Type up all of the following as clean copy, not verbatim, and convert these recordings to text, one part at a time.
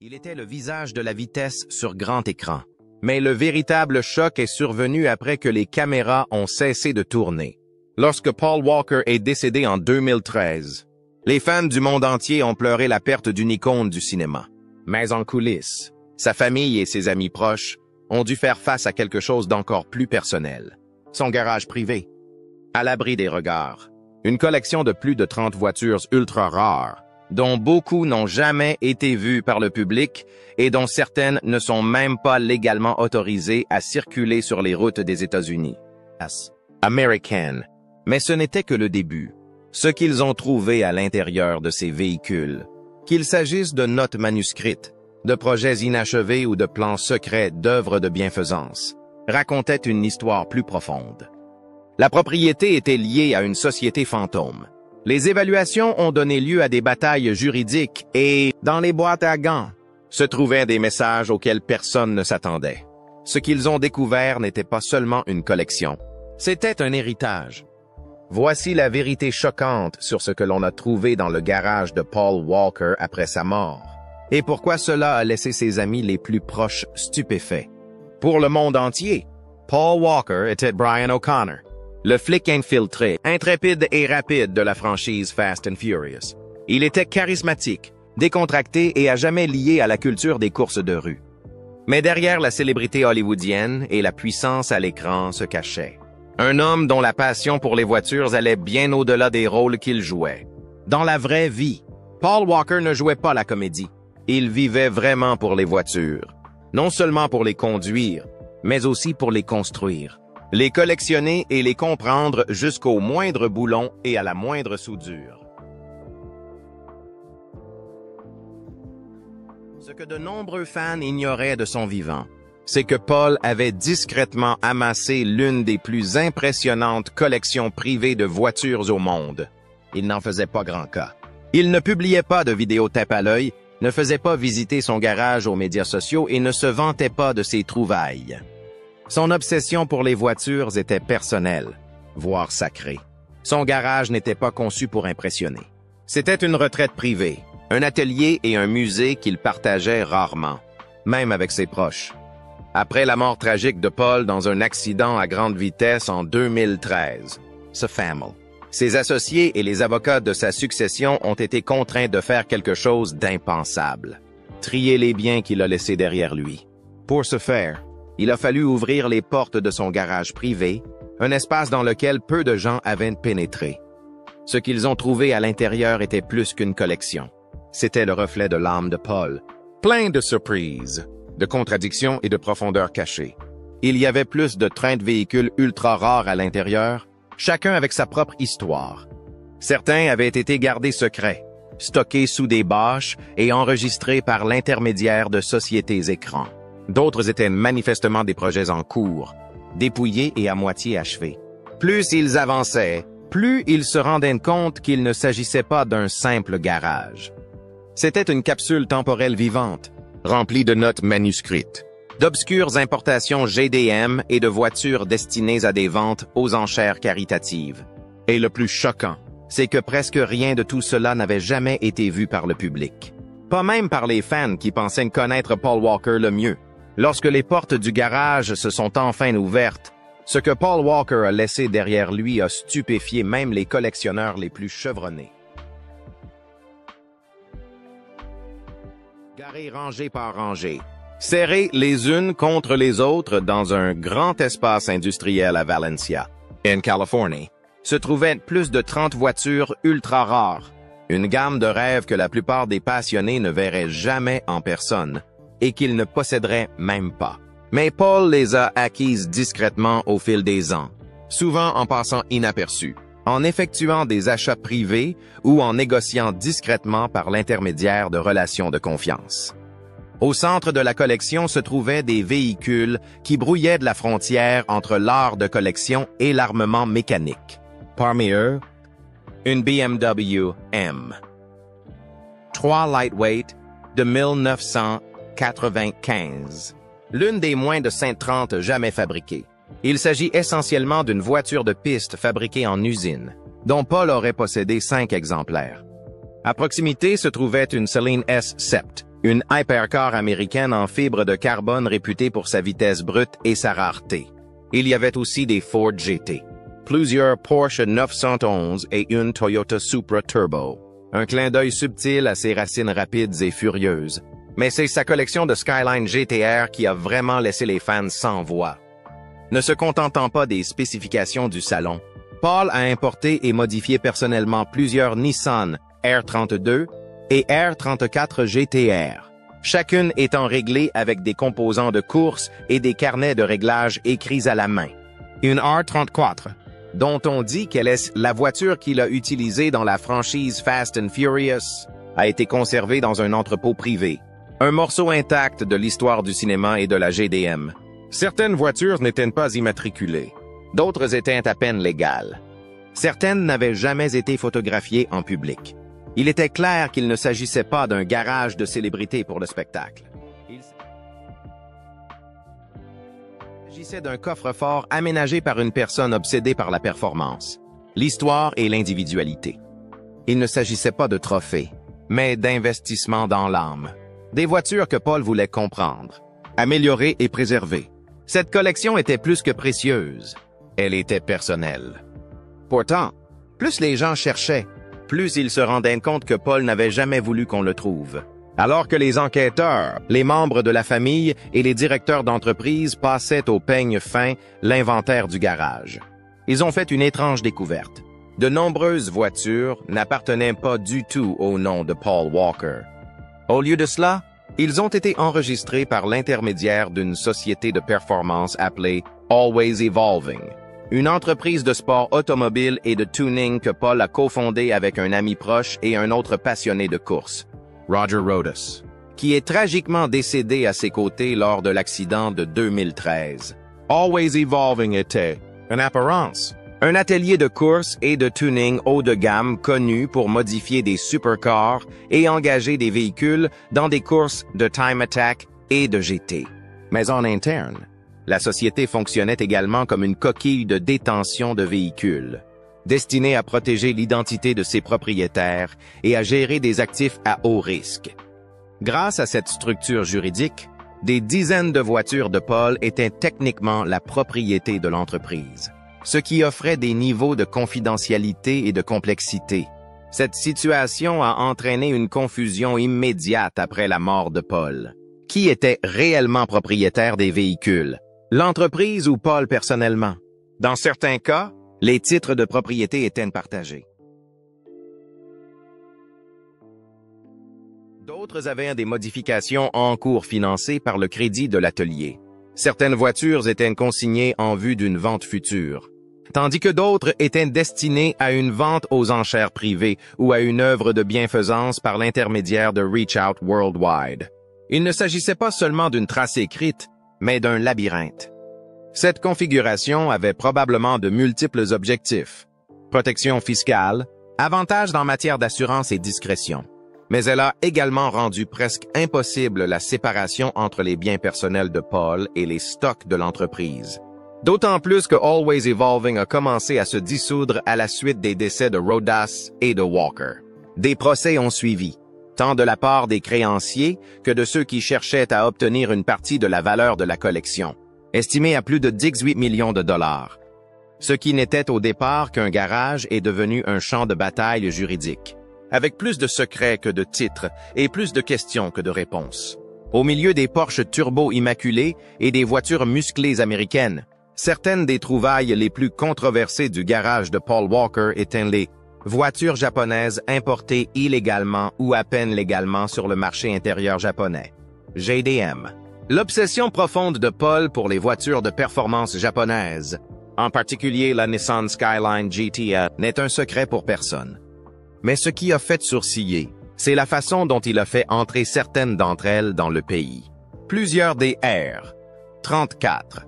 Il était le visage de la vitesse sur grand écran. Mais le véritable choc est survenu après que les caméras ont cessé de tourner. Lorsque Paul Walker est décédé en 2013, les fans du monde entier ont pleuré la perte d'une icône du cinéma. Mais en coulisses, sa famille et ses amis proches ont dû faire face à quelque chose d'encore plus personnel. Son garage privé, à l'abri des regards. Une collection de plus de 30 voitures ultra rares, dont beaucoup n'ont jamais été vues par le public et dont certaines ne sont même pas légalement autorisées à circuler sur les routes des États-Unis. American. Mais ce n'était que le début. Ce qu'ils ont trouvé à l'intérieur de ces véhicules, qu'il s'agisse de notes manuscrites, de projets inachevés ou de plans secrets d'œuvres de bienfaisance, racontait une histoire plus profonde. La propriété était liée à une société fantôme. Les évaluations ont donné lieu à des batailles juridiques et, dans les boîtes à gants, se trouvaient des messages auxquels personne ne s'attendait. Ce qu'ils ont découvert n'était pas seulement une collection, c'était un héritage. Voici la vérité choquante sur ce que l'on a trouvé dans le garage de Paul Walker après sa mort, et pourquoi cela a laissé ses amis les plus proches stupéfaits. Pour le monde entier, Paul Walker était Brian O'Connor, le flic infiltré, intrépide et rapide de la franchise Fast and Furious. Il était charismatique, décontracté et à jamais lié à la culture des courses de rue. Mais derrière la célébrité hollywoodienne et la puissance à l'écran se cachait un homme dont la passion pour les voitures allait bien au-delà des rôles qu'il jouait. Dans la vraie vie, Paul Walker ne jouait pas la comédie. Il vivait vraiment pour les voitures. Non seulement pour les conduire, mais aussi pour les construire. Les collectionner et les comprendre jusqu'au moindre boulon et à la moindre soudure. Ce que de nombreux fans ignoraient de son vivant, c'est que Paul avait discrètement amassé l'une des plus impressionnantes collections privées de voitures au monde. Il n'en faisait pas grand cas. Il ne publiait pas de vidéos tape à l'œil, ne faisait pas visiter son garage aux médias sociaux et ne se vantait pas de ses trouvailles. Son obsession pour les voitures était personnelle, voire sacrée. Son garage n'était pas conçu pour impressionner. C'était une retraite privée, un atelier et un musée qu'il partageait rarement, même avec ses proches. Après la mort tragique de Paul dans un accident à grande vitesse en 2013, ses associés et les avocats de sa succession ont été contraints de faire quelque chose d'impensable: trier les biens qu'il a laissés derrière lui. Pour ce faire, il a fallu ouvrir les portes de son garage privé, un espace dans lequel peu de gens avaient pénétré. Ce qu'ils ont trouvé à l'intérieur était plus qu'une collection. C'était le reflet de l'âme de Paul, plein de surprises, de contradictions et de profondeur cachée. Il y avait plus de 30 véhicules ultra rares à l'intérieur, chacun avec sa propre histoire. Certains avaient été gardés secrets, stockés sous des bâches et enregistrés par l'intermédiaire de sociétés écrans. D'autres étaient manifestement des projets en cours, dépouillés et à moitié achevés. Plus ils avançaient, plus ils se rendaient compte qu'il ne s'agissait pas d'un simple garage. C'était une capsule temporelle vivante, remplie de notes manuscrites, d'obscures importations GDM et de voitures destinées à des ventes aux enchères caritatives. Et le plus choquant, c'est que presque rien de tout cela n'avait jamais été vu par le public. Pas même par les fans qui pensaient connaître Paul Walker le mieux. Lorsque les portes du garage se sont enfin ouvertes, ce que Paul Walker a laissé derrière lui a stupéfié même les collectionneurs les plus chevronnés. Garés rangées par rangées, serrées les unes contre les autres dans un grand espace industriel à Valencia, en Californie, se trouvaient plus de 30 voitures ultra rares, une gamme de rêves que la plupart des passionnés ne verraient jamais en personne et qu'ils ne posséderaient même pas. Mais Paul les a acquises discrètement au fil des ans, souvent en passant inaperçus, en effectuant des achats privés ou en négociant discrètement par l'intermédiaire de relations de confiance. Au centre de la collection se trouvaient des véhicules qui brouillaient de la frontière entre l'art de collection et l'armement mécanique. Parmi eux, une BMW M. 3 Lightweight de 1995, l'une des moins de 130 jamais fabriquées. Il s'agit essentiellement d'une voiture de piste fabriquée en usine, dont Paul aurait possédé 5 exemplaires. À proximité se trouvait une Celine S. Sept, une hypercar américaine en fibre de carbone réputée pour sa vitesse brute et sa rareté. Il y avait aussi des Ford GT, plusieurs Porsche 911 et une Toyota Supra Turbo. Un clin d'œil subtil à ses racines rapides et furieuses. Mais c'est sa collection de Skyline GTR qui a vraiment laissé les fans sans voix. Ne se contentant pas des spécifications du salon, Paul a importé et modifié personnellement plusieurs Nissan R32 et R34 GTR, chacune étant réglée avec des composants de course et des carnets de réglage écrits à la main. Une R34, dont on dit qu'elle est la voiture qu'il a utilisée dans la franchise Fast and Furious, a été conservée dans un entrepôt privé, un morceau intact de l'histoire du cinéma et de la GDM. Certaines voitures n'étaient pas immatriculées, d'autres étaient à peine légales. Certaines n'avaient jamais été photographiées en public. Il était clair qu'il ne s'agissait pas d'un garage de célébrités pour le spectacle. Il s'agissait d'un coffre-fort aménagé par une personne obsédée par la performance, l'histoire et l'individualité. Il ne s'agissait pas de trophées, mais d'investissements dans l'âme. Des voitures que Paul voulait comprendre, améliorer et préserver. Cette collection était plus que précieuse. Elle était personnelle. Pourtant, plus les gens cherchaient, plus ils se rendaient compte que Paul n'avait jamais voulu qu'on le trouve. Alors que les enquêteurs, les membres de la famille et les directeurs d'entreprise passaient au peigne fin l'inventaire du garage. Ils ont fait une étrange découverte. De nombreuses voitures n'appartenaient pas du tout au nom de Paul Walker. Au lieu de cela, ils ont été enregistrés par l'intermédiaire d'une société de performance appelée Always Evolving, une entreprise de sport automobile et de tuning que Paul a cofondée avec un ami proche et un autre passionné de course, Roger Rodas, qui est tragiquement décédé à ses côtés lors de l'accident de 2013. Always Evolving était, en apparence, un atelier de course et de tuning haut de gamme connu pour modifier des supercars et engager des véhicules dans des courses de time attack et de GT. Mais en interne, la société fonctionnait également comme une coquille de détention de véhicules, destinée à protéger l'identité de ses propriétaires et à gérer des actifs à haut risque. Grâce à cette structure juridique, des dizaines de voitures de Paul étaient techniquement la propriété de l'entreprise, ce qui offrait des niveaux de confidentialité et de complexité. Cette situation a entraîné une confusion immédiate après la mort de Paul. Qui était réellement propriétaire des véhicules? L'entreprise ou Paul personnellement? Dans certains cas, les titres de propriété étaient partagés. D'autres avaient des modifications en cours financées par le crédit de l'atelier. Certaines voitures étaient consignées en vue d'une vente future, tandis que d'autres étaient destinées à une vente aux enchères privées ou à une œuvre de bienfaisance par l'intermédiaire de Reach Out Worldwide. Il ne s'agissait pas seulement d'une trace écrite, mais d'un labyrinthe. Cette configuration avait probablement de multiples objectifs: protection fiscale, avantages en matière d'assurance et discrétion. Mais elle a également rendu presque impossible la séparation entre les biens personnels de Paul et les stocks de l'entreprise. D'autant plus que Always Evolving a commencé à se dissoudre à la suite des décès de Rodas et de Walker. Des procès ont suivi, tant de la part des créanciers que de ceux qui cherchaient à obtenir une partie de la valeur de la collection, estimée à plus de 18 millions de dollars. Ce qui n'était au départ qu'un garage est devenu un champ de bataille juridique, avec plus de secrets que de titres et plus de questions que de réponses. Au milieu des Porsche turbo immaculés et des voitures musclées américaines, certaines des trouvailles les plus controversées du garage de Paul Walker étaient les voitures japonaises importées illégalement ou à peine légalement sur le marché intérieur japonais, GDM. L'obsession profonde de Paul pour les voitures de performance japonaises, en particulier la Nissan Skyline GTR, n'est un secret pour personne. Mais ce qui a fait sourciller, c'est la façon dont il a fait entrer certaines d'entre elles dans le pays. Plusieurs des R34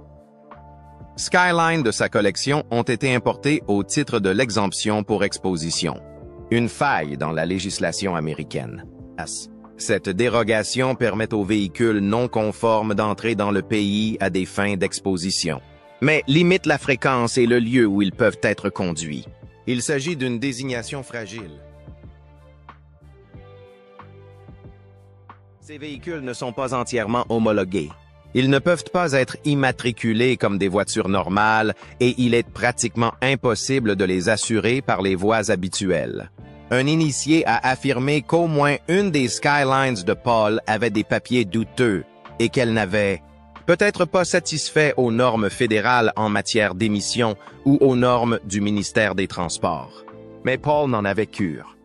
Skyline de sa collection ont été importés au titre de l'exemption pour exposition, une faille dans la législation américaine. Cette dérogation permet aux véhicules non conformes d'entrer dans le pays à des fins d'exposition, mais limite la fréquence et le lieu où ils peuvent être conduits. Il s'agit d'une désignation fragile. Ces véhicules ne sont pas entièrement homologués. Ils ne peuvent pas être immatriculés comme des voitures normales et il est pratiquement impossible de les assurer par les voies habituelles. Un initié a affirmé qu'au moins une des Skylines de Paul avait des papiers douteux et qu'elle n'avait peut-être pas satisfait aux normes fédérales en matière d'émissions ou aux normes du ministère des Transports. Mais Paul n'en avait cure.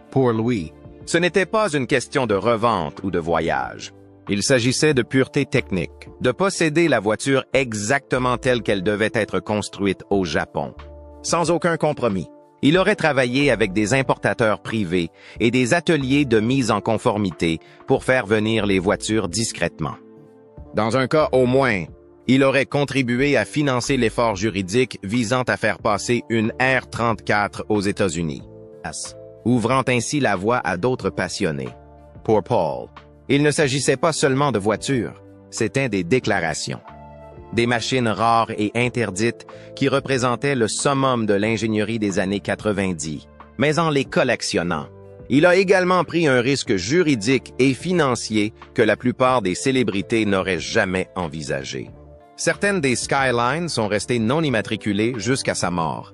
Pour lui, ce n'était pas une question de revente ou de voyage. Il s'agissait de pureté technique, de posséder la voiture exactement telle qu'elle devait être construite au Japon, sans aucun compromis. Il aurait travaillé avec des importateurs privés et des ateliers de mise en conformité pour faire venir les voitures discrètement. Dans un cas au moins, il aurait contribué à financer l'effort juridique visant à faire passer une R34 aux États-Unis, ouvrant ainsi la voie à d'autres passionnés. Pour Paul, il ne s'agissait pas seulement de voitures, c'était des déclarations. Des machines rares et interdites qui représentaient le summum de l'ingénierie des années 90. Mais en les collectionnant, il a également pris un risque juridique et financier que la plupart des célébrités n'auraient jamais envisagé. Certaines des Skylines sont restées non immatriculées jusqu'à sa mort.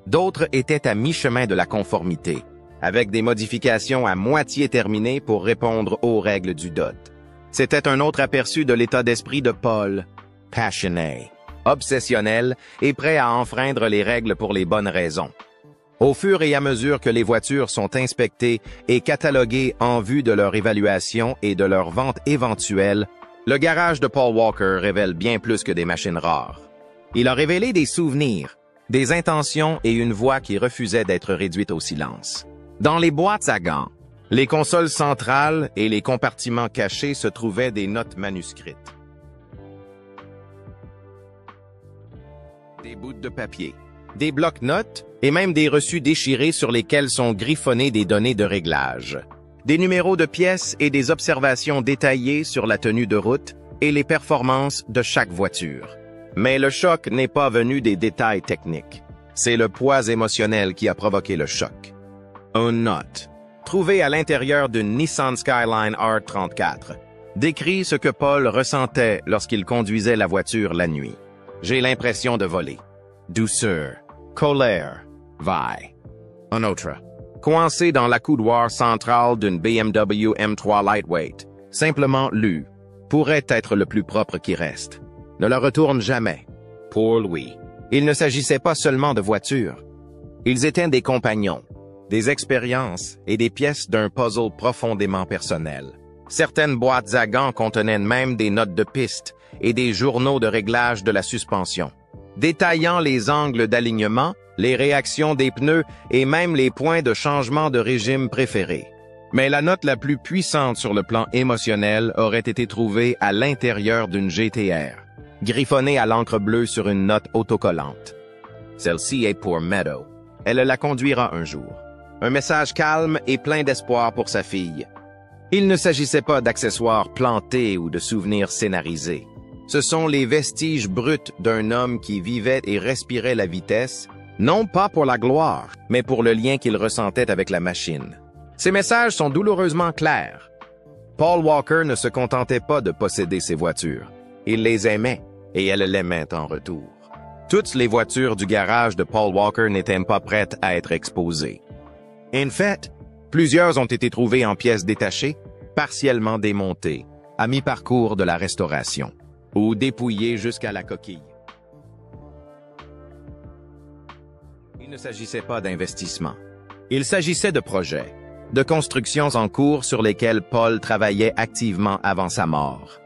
D'autres étaient à mi-chemin de la conformité, avec des modifications à moitié terminées pour répondre aux règles du DOT. C'était un autre aperçu de l'état d'esprit de Paul, passionné, obsessionnel et prêt à enfreindre les règles pour les bonnes raisons. Au fur et à mesure que les voitures sont inspectées et cataloguées en vue de leur évaluation et de leur vente éventuelle, le garage de Paul Walker révèle bien plus que des machines rares. Il a révélé des souvenirs, des intentions et une voix qui refusait d'être réduite au silence. Dans les boîtes à gants, les consoles centrales et les compartiments cachés se trouvaient des notes manuscrites. Des bouts de papier, des blocs-notes et même des reçus déchirés sur lesquels sont griffonnées des données de réglage. Des numéros de pièces et des observations détaillées sur la tenue de route et les performances de chaque voiture. Mais le choc n'est pas venu des détails techniques. C'est le poids émotionnel qui a provoqué le choc. Une note, trouvée à l'intérieur d'une Nissan Skyline R34, décrit ce que Paul ressentait lorsqu'il conduisait la voiture la nuit. J'ai l'impression de voler. Douceur, colère, vaille. Un autre, coincé dans l'accoudoir central d'une BMW M3 Lightweight, simplement lu, pourrait être le plus propre qui reste. Ne le retourne jamais. Pour lui, il ne s'agissait pas seulement de voitures. Ils étaient des compagnons, des expériences et des pièces d'un puzzle profondément personnel. Certaines boîtes à gants contenaient même des notes de piste et des journaux de réglage de la suspension, détaillant les angles d'alignement, les réactions des pneus et même les points de changement de régime préférés. Mais la note la plus puissante sur le plan émotionnel aurait été trouvée à l'intérieur d'une GTR, griffonnée à l'encre bleue sur une note autocollante. Celle-ci est pour Meadow. Elle la conduira un jour. Un message calme et plein d'espoir pour sa fille. Il ne s'agissait pas d'accessoires plantés ou de souvenirs scénarisés. Ce sont les vestiges bruts d'un homme qui vivait et respirait la vitesse, non pas pour la gloire, mais pour le lien qu'il ressentait avec la machine. Ces messages sont douloureusement clairs. Paul Walker ne se contentait pas de posséder ses voitures. Il les aimait, et elle l'aimait en retour. Toutes les voitures du garage de Paul Walker n'étaient pas prêtes à être exposées. En fait, plusieurs ont été trouvées en pièces détachées, partiellement démontées, à mi-parcours de la restauration, ou dépouillées jusqu'à la coquille. Il ne s'agissait pas d'investissement. Il s'agissait de projets, de constructions en cours sur lesquelles Paul travaillait activement avant sa mort.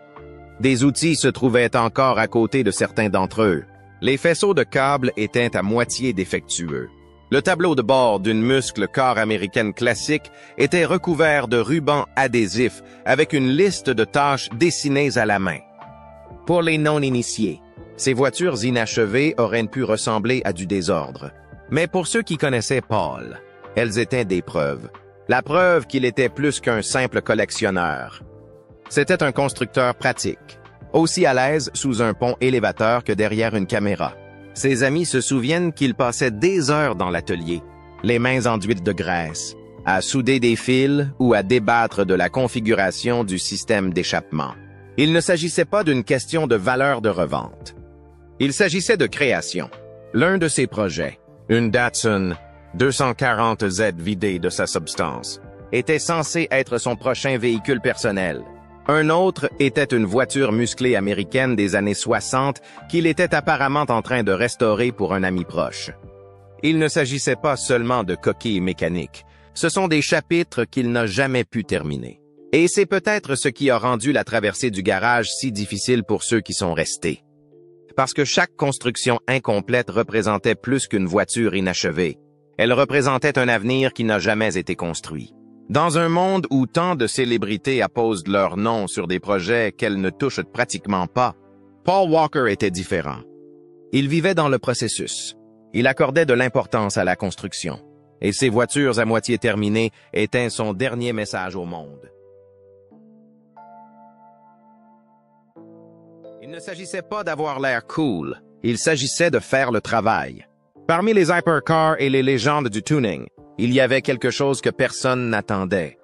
Des outils se trouvaient encore à côté de certains d'entre eux. Les faisceaux de câbles étaient à moitié défectueux. Le tableau de bord d'une muscle corps américaine classique était recouvert de rubans adhésifs avec une liste de tâches dessinées à la main. Pour les non-initiés, ces voitures inachevées auraient pu ressembler à du désordre. Mais pour ceux qui connaissaient Paul, elles étaient des preuves. La preuve qu'il était plus qu'un simple collectionneur. C'était un constructeur pratique, aussi à l'aise sous un pont élévateur que derrière une caméra. Ses amis se souviennent qu'il passait des heures dans l'atelier, les mains enduites de graisse, à souder des fils ou à débattre de la configuration du système d'échappement. Il ne s'agissait pas d'une question de valeur de revente. Il s'agissait de création. L'un de ses projets, une Datsun 240Z vidée de sa substance, était censé être son prochain véhicule personnel. Un autre était une voiture musclée américaine des années 60 qu'il était apparemment en train de restaurer pour un ami proche. Il ne s'agissait pas seulement de coquilles mécaniques. Ce sont des chapitres qu'il n'a jamais pu terminer. Et c'est peut-être ce qui a rendu la traversée du garage si difficile pour ceux qui sont restés. Parce que chaque construction incomplète représentait plus qu'une voiture inachevée. Elle représentait un avenir qui n'a jamais été construit. Dans un monde où tant de célébrités apposent leur nom sur des projets qu'elles ne touchent pratiquement pas, Paul Walker était différent. Il vivait dans le processus. Il accordait de l'importance à la construction. Et ses voitures à moitié terminées étaient son dernier message au monde. Il ne s'agissait pas d'avoir l'air cool. Il s'agissait de faire le travail. Parmi les hypercars et les légendes du tuning, il y avait quelque chose que personne n'attendait.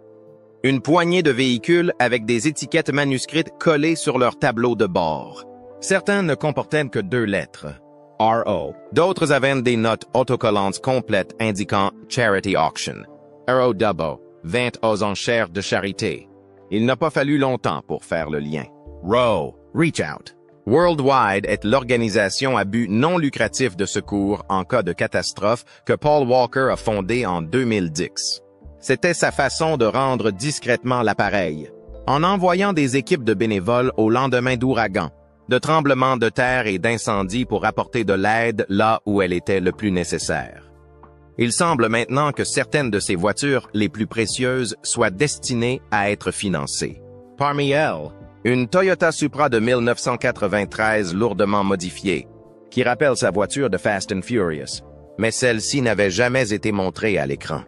Une poignée de véhicules avec des étiquettes manuscrites collées sur leur tableau de bord. Certains ne comportaient que 2 lettres, RO. D'autres avaient des notes autocollantes complètes indiquant Charity Auction, ROW, vente aux enchères de charité. Il n'a pas fallu longtemps pour faire le lien. ROW, Reach Out. Worldwide est l'organisation à but non lucratif de secours en cas de catastrophe que Paul Walker a fondée en 2010. C'était sa façon de rendre discrètement l'appareil, en envoyant des équipes de bénévoles au lendemain d'ouragans, de tremblements de terre et d'incendies pour apporter de l'aide là où elle était le plus nécessaire. Il semble maintenant que certaines de ces voitures les plus précieuses soient destinées à être financées. Parmi elles, une Toyota Supra de 1993 lourdement modifiée, qui rappelle sa voiture de Fast and Furious, mais celle-ci n'avait jamais été montrée à l'écran.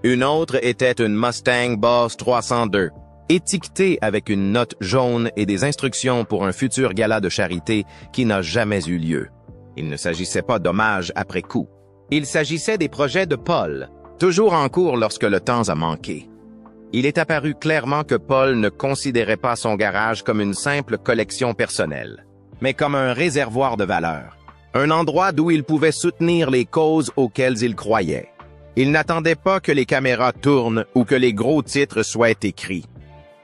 Une autre était une Mustang Boss 302, étiquetée avec une note jaune et des instructions pour un futur gala de charité qui n'a jamais eu lieu. Il ne s'agissait pas d'hommages après coup. Il s'agissait des projets de Paul, toujours en cours lorsque le temps a manqué. Il est apparu clairement que Paul ne considérait pas son garage comme une simple collection personnelle, mais comme un réservoir de valeur, un endroit d'où il pouvait soutenir les causes auxquelles il croyait. Il n'attendait pas que les caméras tournent ou que les gros titres soient écrits.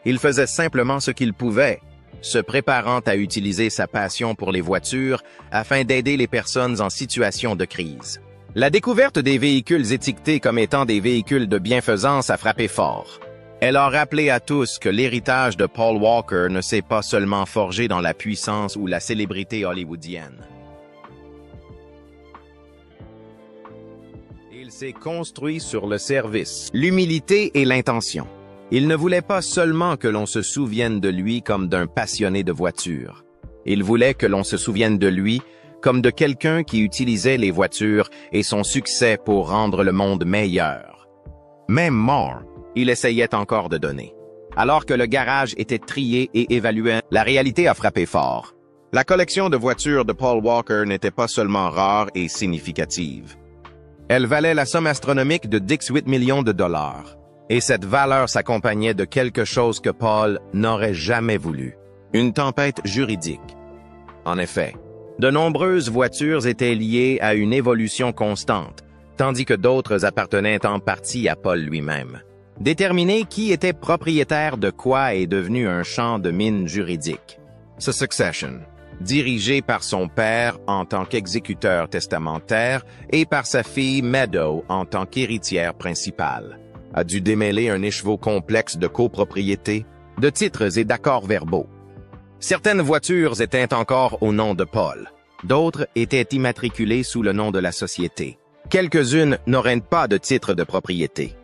Il faisait simplement ce qu'il pouvait, se préparant à utiliser sa passion pour les voitures afin d'aider les personnes en situation de crise. La découverte des véhicules étiquetés comme étant des véhicules de bienfaisance a frappé fort. Elle a rappelé à tous que l'héritage de Paul Walker ne s'est pas seulement forgé dans la puissance ou la célébrité hollywoodienne. Il s'est construit sur le service, l'humilité et l'intention. Il ne voulait pas seulement que l'on se souvienne de lui comme d'un passionné de voitures. Il voulait que l'on se souvienne de lui comme de quelqu'un qui utilisait les voitures et son succès pour rendre le monde meilleur. Même mort, il essayait encore de donner. Alors que le garage était trié et évalué, la réalité a frappé fort. La collection de voitures de Paul Walker n'était pas seulement rare et significative. Elle valait la somme astronomique de 18 millions de dollars. Et cette valeur s'accompagnait de quelque chose que Paul n'aurait jamais voulu. Une tempête juridique. En effet, de nombreuses voitures étaient liées à une évolution constante, tandis que d'autres appartenaient en partie à Paul lui-même. Déterminer qui était propriétaire de quoi est devenu un champ de mine juridique. The Succession, dirigé par son père en tant qu'exécuteur testamentaire et par sa fille Meadow en tant qu'héritière principale, a dû démêler un écheveau complexe de copropriété, de titres et d'accords verbaux. Certaines voitures étaient encore au nom de Paul, d'autres étaient immatriculées sous le nom de la société. Quelques-unes n'auraient pas de titre de propriété.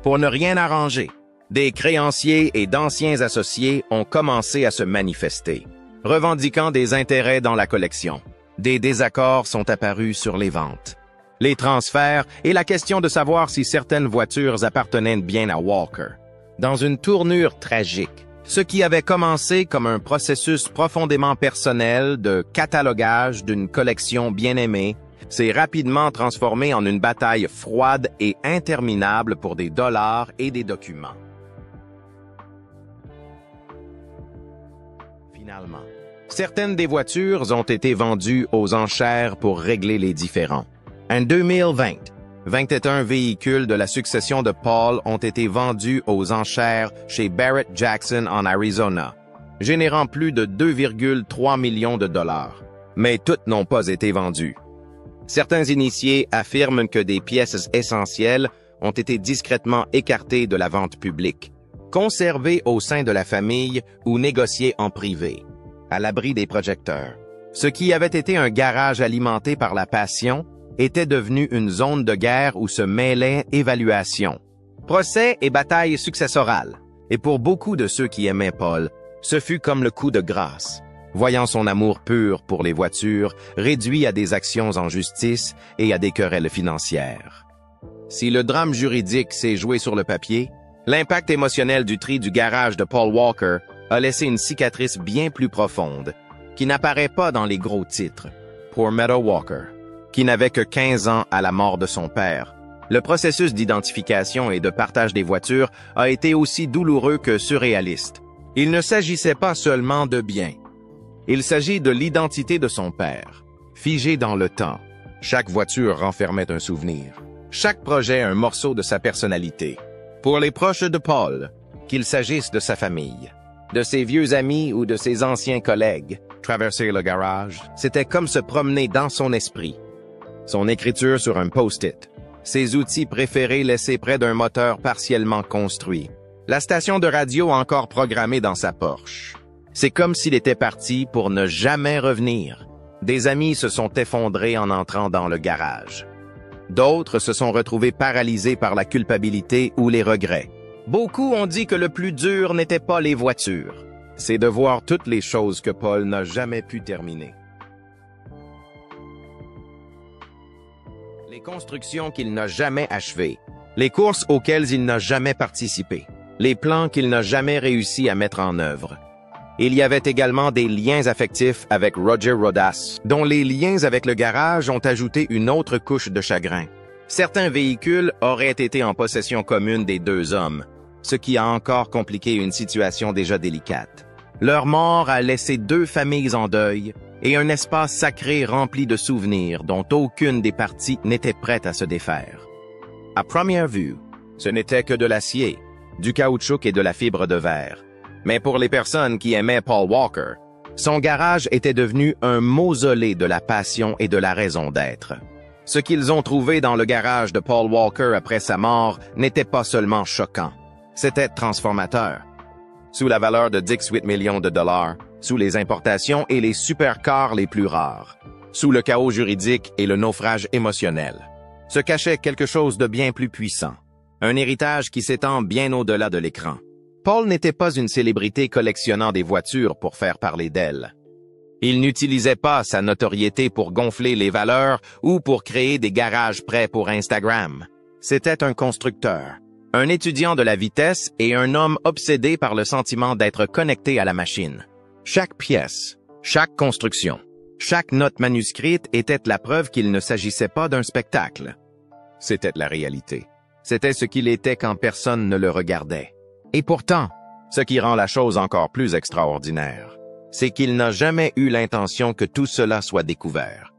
Pour ne rien arranger, des créanciers et d'anciens associés ont commencé à se manifester, revendiquant des intérêts dans la collection. Des désaccords sont apparus sur les ventes, les transferts et la question de savoir si certaines voitures appartenaient bien à Walker. Dans une tournure tragique, ce qui avait commencé comme un processus profondément personnel de catalogage d'une collection bien aimée s'est rapidement transformé en une bataille froide et interminable pour des dollars et des documents. Finalement, certaines des voitures ont été vendues aux enchères pour régler les différends. En 2020, 21 véhicules de la succession de Paul ont été vendus aux enchères chez Barrett Jackson en Arizona, générant plus de 2,3 millions de dollars. Mais toutes n'ont pas été vendues. Certains initiés affirment que des pièces essentielles ont été discrètement écartées de la vente publique, conservées au sein de la famille ou négociées en privé, à l'abri des projecteurs. Ce qui avait été un garage alimenté par la passion était devenu une zone de guerre où se mêlaient évaluation, procès et batailles successorales. Et pour beaucoup de ceux qui aimaient Paul, ce fut comme le coup de grâce, voyant son amour pur pour les voitures réduit à des actions en justice et à des querelles financières. Si le drame juridique s'est joué sur le papier, l'impact émotionnel du tri du garage de Paul Walker a laissé une cicatrice bien plus profonde, qui n'apparaît pas dans les gros titres. Pour Meadow Walker, qui n'avait que 15 ans à la mort de son père, le processus d'identification et de partage des voitures a été aussi douloureux que surréaliste. Il ne s'agissait pas seulement de biens. Il s'agit de l'identité de son père, figée dans le temps. Chaque voiture renfermait un souvenir. Chaque projet un morceau de sa personnalité. Pour les proches de Paul, qu'il s'agisse de sa famille, de ses vieux amis ou de ses anciens collègues, traverser le garage, c'était comme se promener dans son esprit. Son écriture sur un post-it, ses outils préférés laissés près d'un moteur partiellement construit, la station de radio encore programmée dans sa Porsche. C'est comme s'il était parti pour ne jamais revenir. Des amis se sont effondrés en entrant dans le garage. D'autres se sont retrouvés paralysés par la culpabilité ou les regrets. Beaucoup ont dit que le plus dur n'était pas les voitures, c'est de voir toutes les choses que Paul n'a jamais pu terminer. Les constructions qu'il n'a jamais achevées, les courses auxquelles il n'a jamais participé, les plans qu'il n'a jamais réussi à mettre en œuvre. Il y avait également des liens affectifs avec Roger Rodas, dont les liens avec le garage ont ajouté une autre couche de chagrin. Certains véhicules auraient été en possession commune des deux hommes, ce qui a encore compliqué une situation déjà délicate. Leur mort a laissé deux familles en deuil et un espace sacré rempli de souvenirs dont aucune des parties n'était prête à se défaire. À première vue, ce n'était que de l'acier, du caoutchouc et de la fibre de verre. Mais pour les personnes qui aimaient Paul Walker, son garage était devenu un mausolée de la passion et de la raison d'être. Ce qu'ils ont trouvé dans le garage de Paul Walker après sa mort n'était pas seulement choquant, c'était transformateur. Sous la valeur de 18 millions de dollars, sous les importations et les supercars les plus rares, sous le chaos juridique et le naufrage émotionnel, se cachait quelque chose de bien plus puissant, un héritage qui s'étend bien au-delà de l'écran. Paul n'était pas une célébrité collectionnant des voitures pour faire parler d'elle. Il n'utilisait pas sa notoriété pour gonfler les valeurs ou pour créer des garages prêts pour Instagram. C'était un constructeur, un étudiant de la vitesse et un homme obsédé par le sentiment d'être connecté à la machine. Chaque pièce, chaque construction, chaque note manuscrite était la preuve qu'il ne s'agissait pas d'un spectacle. C'était la réalité. C'était ce qu'il était quand personne ne le regardait. Et pourtant, ce qui rend la chose encore plus extraordinaire, c'est qu'il n'a jamais eu l'intention que tout cela soit découvert.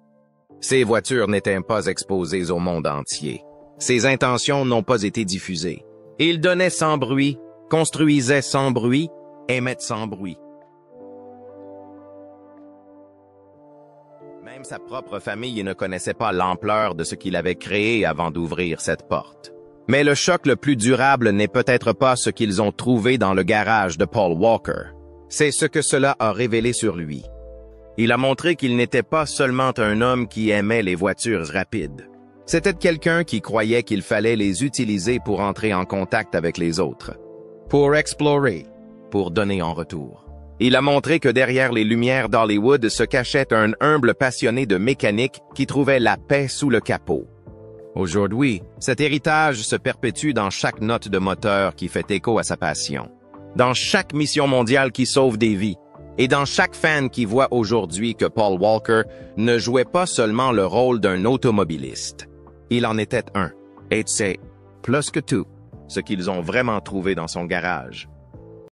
Ces voitures n'étaient pas exposées au monde entier. Ses intentions n'ont pas été diffusées. Il donnait sans bruit, construisait sans bruit, aimait sans bruit. Même sa propre famille ne connaissait pas l'ampleur de ce qu'il avait créé avant d'ouvrir cette porte. Mais le choc le plus durable n'est peut-être pas ce qu'ils ont trouvé dans le garage de Paul Walker. C'est ce que cela a révélé sur lui. Il a montré qu'il n'était pas seulement un homme qui aimait les voitures rapides. C'était quelqu'un qui croyait qu'il fallait les utiliser pour entrer en contact avec les autres, pour explorer, pour donner en retour. Il a montré que derrière les lumières d'Hollywood se cachait un humble passionné de mécanique qui trouvait la paix sous le capot. Aujourd'hui, cet héritage se perpétue dans chaque note de moteur qui fait écho à sa passion, dans chaque mission mondiale qui sauve des vies, Et dans chaque fan qui voit aujourd'hui que Paul Walker ne jouait pas seulement le rôle d'un automobiliste, il en était un. Et c'est plus que tout ce qu'ils ont vraiment trouvé dans son garage.